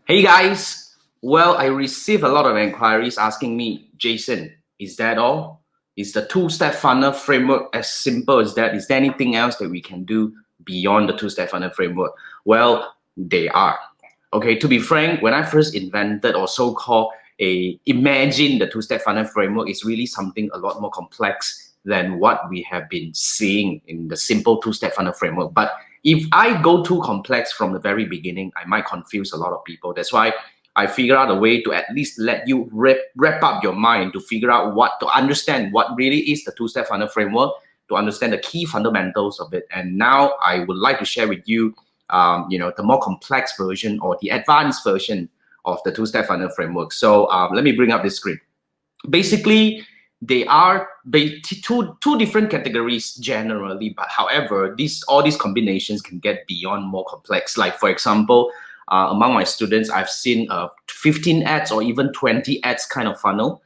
Hey guys, well, I received a lot of inquiries asking me, Jason, is that all? Is the two-step funnel framework as simple as that? Is there anything else that we can do beyond the two-step funnel framework? Well, they are. Okay, to be frank, when I first invented or so-called imagine the two-step funnel framework is really something a lot more complex than what we have been seeing in the simple two-step funnel framework. But if I go too complex from the very beginning, I might confuse a lot of people. That's why I figure out a way to at least let you wrap up your mind to figure out to understand what really is the two-step funnel framework, to understand the key fundamentals of it. And now I would like to share with you, the more complex version or the advanced version of the two-step funnel framework. So let me bring up this screen. Basically, they are two different categories generally, but however, all these combinations can get beyond more complex. Like for example, among my students, I've seen 15 ads or even 20 ads kind of funnel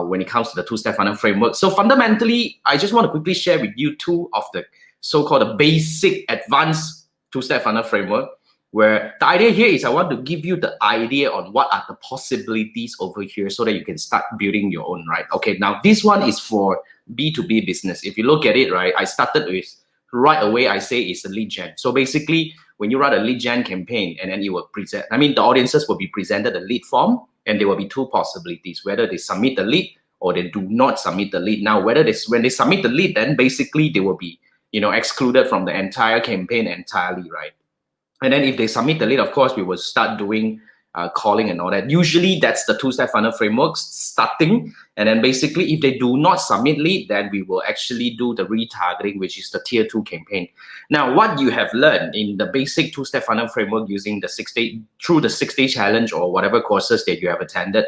when it comes to the two-step funnel framework. So fundamentally, I just want to quickly share with you two of the so-called basic advanced two-step funnel framework, where the idea here is I want to give you the idea on what are the possibilities over here so that you can start building your own, right? Okay, now this one is for B2B business. If you look at it, right, I started with right away, I say it's a lead gen. So basically, when you run a lead gen campaign and then you will present, the audiences will be presented a lead form and there will be two possibilities, whether they submit the lead or they do not submit the lead. Now, when they submit the lead, then basically they will be, excluded from the entire campaign entirely, right? And then if they submit the lead, of course, we will start doing calling and all that. Usually that's the two-step funnel framework starting. And then basically if they do not submit lead, then we will actually do the retargeting, which is the tier 2 campaign. Now, what you have learned in the basic two-step funnel framework using the 6-day challenge or whatever courses that you have attended,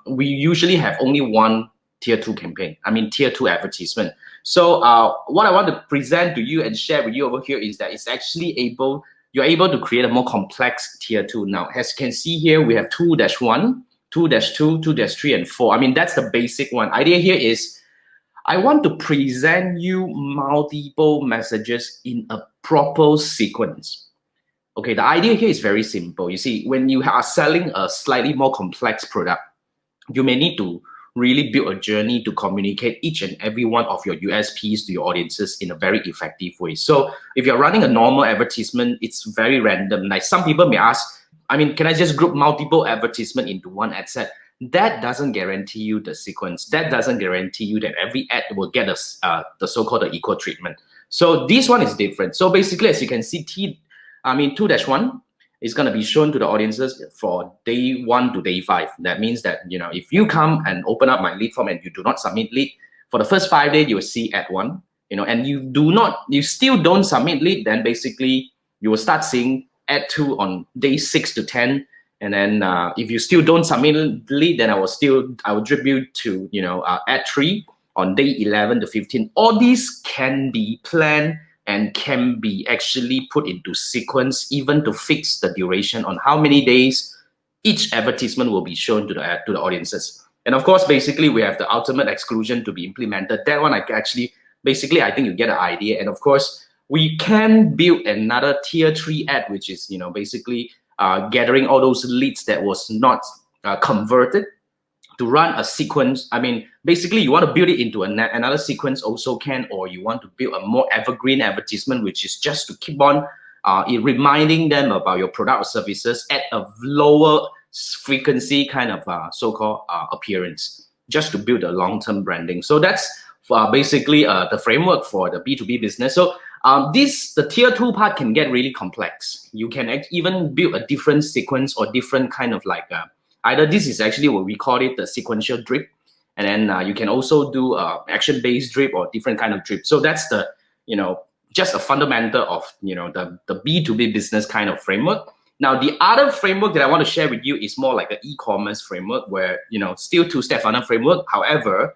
we usually have only one tier 2 campaign, tier 2 advertisement. So what I want to present to you and share with you over here is that it's actually you're able to create a more complex tier 2. Now, as you can see here, we have 2-1, 2-2, 2-3, and 4. That's the basic one. Idea here is I want to present you multiple messages in a proper sequence. Okay, the idea here is very simple. You see, when you are selling a slightly more complex product, you may need to really build a journey to communicate each and every one of your USPs to your audiences in a very effective way. So if you're running a normal advertisement, it's very random. Like some people may ask, can I just group multiple advertisement into one ad set? That doesn't guarantee you the sequence. That doesn't guarantee you that every ad will get the so-called equal treatment. So this one is different. So basically, as you can see, 2-1 is going to be shown to the audiences for day 1 to day 5. That means that, if you come and open up my lead form and you do not submit lead, for the first 5 days, you will see ad 1, and you still don't submit lead, then basically you will start seeing ad 2 on day 6 to 10. And then if you still don't submit lead, then I will drip you to, ad 3 on day 11 to 15. All these can be planned and can be actually put into sequence, even to fix the duration on how many days each advertisement will be shown to the audiences. And of course, basically, we have the ultimate exclusion to be implemented. That one, I think you get an idea. And of course, we can build another tier 3 ad, which is, basically gathering all those leads that was not converted to run a sequence. Basically, you want to build it into another sequence also can, or you want to build a more evergreen advertisement, which is just to keep on reminding them about your product or services at a lower frequency kind of so-called appearance, just to build a long-term branding. So that's basically the framework for the B2B business. So the tier 2 part can get really complex. You can even build a different sequence or different kind of either this is actually what we call it the sequential drip, and then you can also do action-based drip or different kind of drip. So that's the, just a fundamental of, the B2B business kind of framework. Now, the other framework that I want to share with you is more like an e-commerce framework where, still two-step funnel framework. However,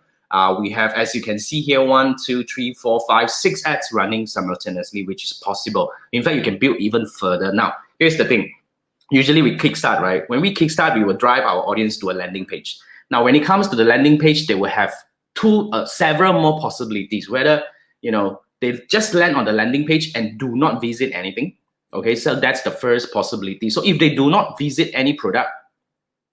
we have, as you can see here, 1, 2, 3, 4, 5, 6 ads running simultaneously, which is possible. In fact, you can build even further. Now, here's the thing. Usually we kickstart, right? When we kickstart, we will drive our audience to a landing page. Now, when it comes to the landing page, they will have several more possibilities, whether, they just land on the landing page and do not visit anything, Okay, so that's the first possibility. So if they do not visit any product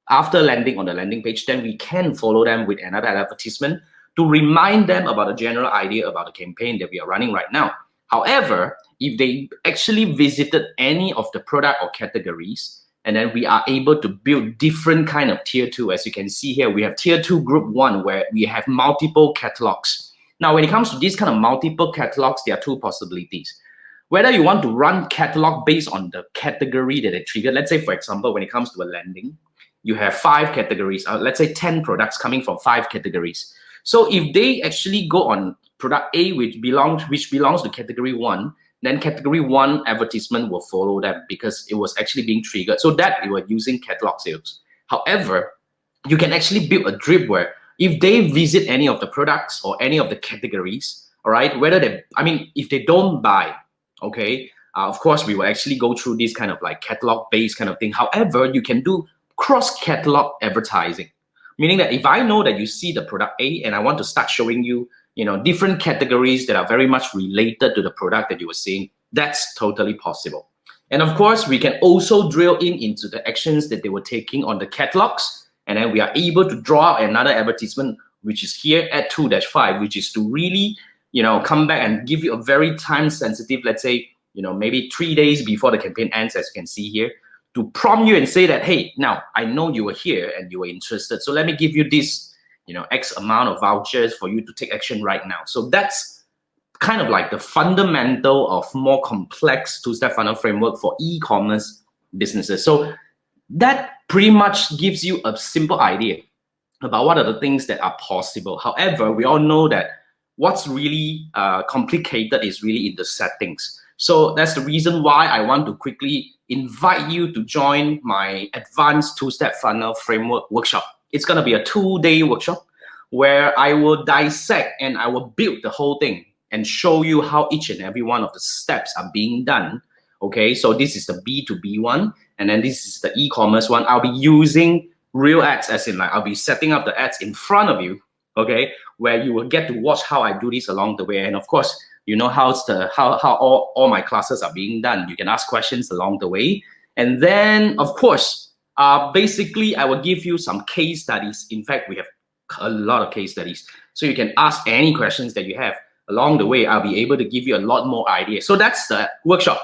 after landing on the landing page, then we can follow them with another advertisement to remind them about the general idea about the campaign that we are running right now. However, if they actually visited any of the product or categories, and then we are able to build different kind of tier 2. As you can see here, we have tier 2 group 1 where we have multiple catalogs. Now, when it comes to these kind of multiple catalogs, there are two possibilities. Whether you want to run catalog based on the category that it triggered. Let's say, for example, when it comes to a landing, you have 5 categories, let's say 10 products coming from 5 categories. So if they actually go on product A, which belongs to category 1, then category 1 advertisement will follow them because it was actually being triggered. So that you are using catalog sales. However, you can actually build a drip where if they visit any of the products or any of the categories, all right, whether they, if they don't buy, okay, of course, we will actually go through this kind of like catalog-based kind of thing. However, you can do cross-catalog advertising, meaning that if I know that you see the product A and I want to start showing you, different categories that are very much related to the product that you were seeing, that's totally possible. And of course, we can also drill into the actions that they were taking on the catalogs, and then we are able to draw out another advertisement, which is here at 2-5, which is to really, come back and give you a very time sensitive, let's say, maybe 3 days before the campaign ends, as you can see here, to prompt you and say that, hey, now I know you were here and you were interested, so let me give you this, X amount of vouchers for you to take action right now. So that's kind of like the fundamental of more complex two-step funnel framework for e-commerce businesses. So that pretty much gives you a simple idea about what are the things that are possible. However, we all know that what's really complicated is really in the settings. So that's the reason why I want to quickly invite you to join my advanced two-step funnel framework workshop. It's going to be a 2-day workshop where I will dissect and I will build the whole thing and show you how each and every one of the steps are being done. Okay, so this is the B2B one, and then this is the e-commerce one. I'll be using real ads, as in like I'll be setting up the ads in front of you, okay, where you will get to watch how I do this along the way. And of course, you know how all my classes are being done. You can ask questions along the way. And then, of course, basically, I will give you some case studies. In fact, we have a lot of case studies. So you can ask any questions that you have along the way. I'll be able to give you a lot more ideas. So that's the workshop.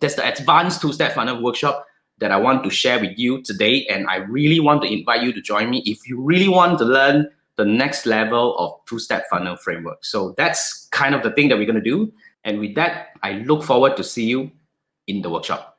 That's the advanced two-step funnel workshop that I want to share with you today. And I really want to invite you to join me if you really want to learn the next level of two-step funnel framework. So that's kind of the thing that we're going to do. And with that, I look forward to see you in the workshop.